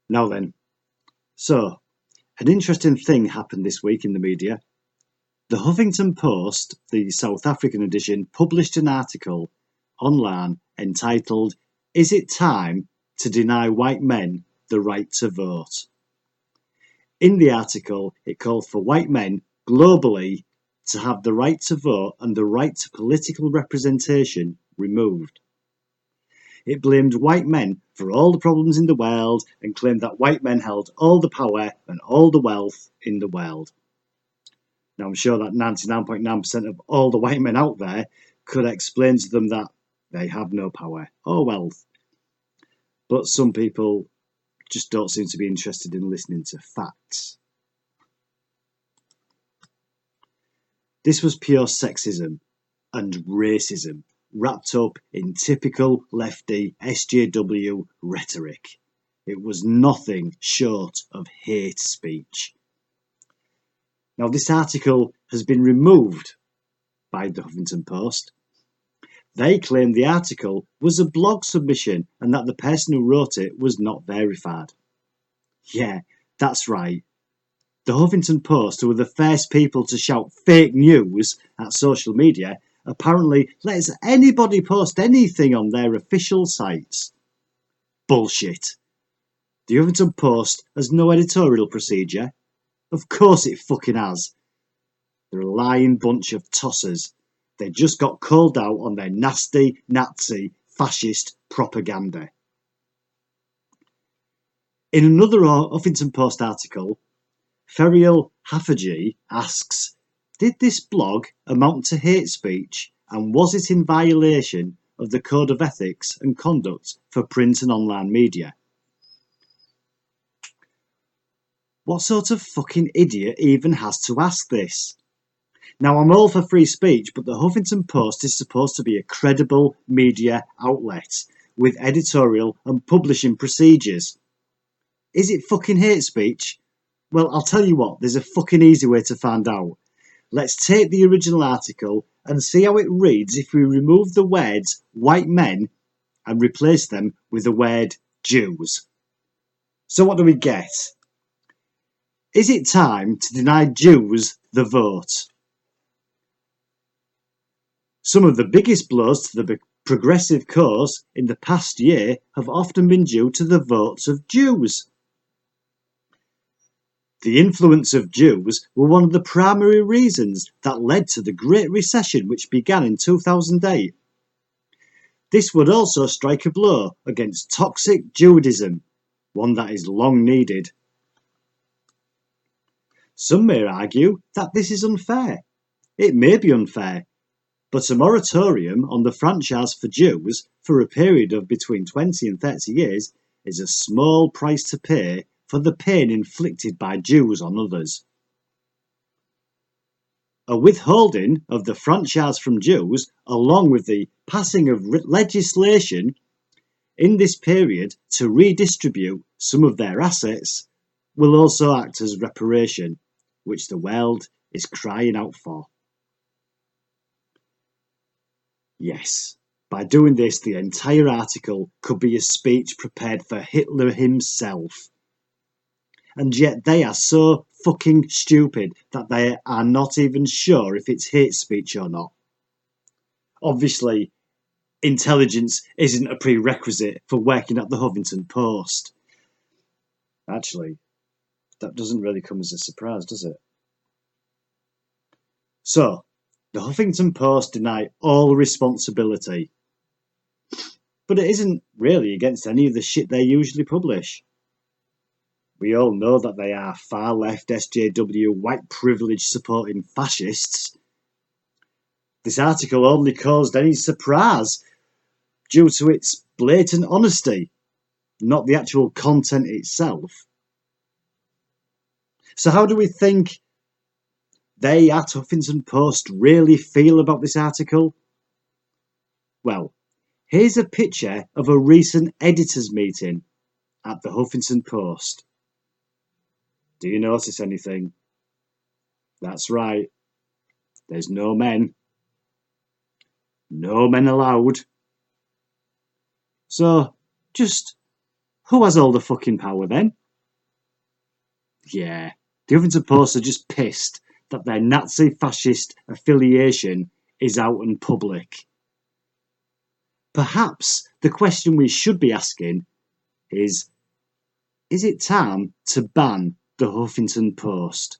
Now then, so an interesting thing happened this week in the media. The Huffington Post, the South African edition, published an article online entitled, "Is it time to deny white men the right to vote?" In the article, it called for white men globally to have the right to vote and the right to political representation removed. It blamed white men for all the problems in the world and claimed that white men held all the power and all the wealth in the world. Now, I'm sure that 99.9% of all the white men out there could explain to them that they have no power or wealth. But some people just don't seem to be interested in listening to facts. This was pure sexism and racism wrapped up in typical lefty SJW rhetoric. It was nothing short of hate speech. Now, this article has been removed by the Huffington Post. They claim the article was a blog submission and that the person who wrote it was not verified. Yeah, that's right. The Huffington Post, who were the first people to shout fake news at social media, apparently lets anybody post anything on their official sites. Bullshit. The Huffington Post has no editorial procedure. Of course it fucking has. They're a lying bunch of tossers. They just got called out on their nasty, Nazi, fascist propaganda. In another Huffington Post article, Ferial Hafaji asks, did this blog amount to hate speech and was it in violation of the Code of Ethics and Conduct for print and online media? What sort of fucking idiot even has to ask this? Now, I'm all for free speech, but the Huffington Post is supposed to be a credible media outlet with editorial and publishing procedures. Is it fucking hate speech? Well, I'll tell you what, there's a fucking easy way to find out. Let's take the original article and see how it reads if we remove the words white men and replace them with the word Jews. So what do we get? Is it time to deny Jews the vote? Some of the biggest blows to the progressive cause in the past year have often been due to the votes of Jews. The influence of Jews were one of the primary reasons that led to the Great Recession, which began in 2008. This would also strike a blow against toxic Judaism, one that is long needed. Some may argue that this is unfair. It may be unfair, but a moratorium on the franchise for Jews for a period of between 20 and 30 years is a small price to pay for the pain inflicted by Jews on others. A withholding of the franchise from Jews, along with the passing of legislation in this period to redistribute some of their assets, will also act as reparation, which the world is crying out for. Yes, by doing this, the entire article could be a speech prepared for Hitler himself. And yet they are so fucking stupid that they are not even sure if it's hate speech or not. Obviously, intelligence isn't a prerequisite for working at the Huffington Post. Actually, that doesn't really come as a surprise, does it? So, the Huffington Post deny all responsibility. But it isn't really against any of the shit they usually publish. We all know that they are far-left SJW white privilege supporting fascists. This article only caused any surprise due to its blatant honesty, not the actual content itself. So how do we think they at Huffington Post really feel about this article? Well, here's a picture of a recent editors' meeting at the Huffington Post. Do you notice anything? That's right. There's no men. No men allowed. So, just Who has all the fucking power then? Yeah, the Huffington Post are just pissed that their Nazi fascist affiliation is out in public. Perhaps the question we should be asking is it time to ban the Huffington Post?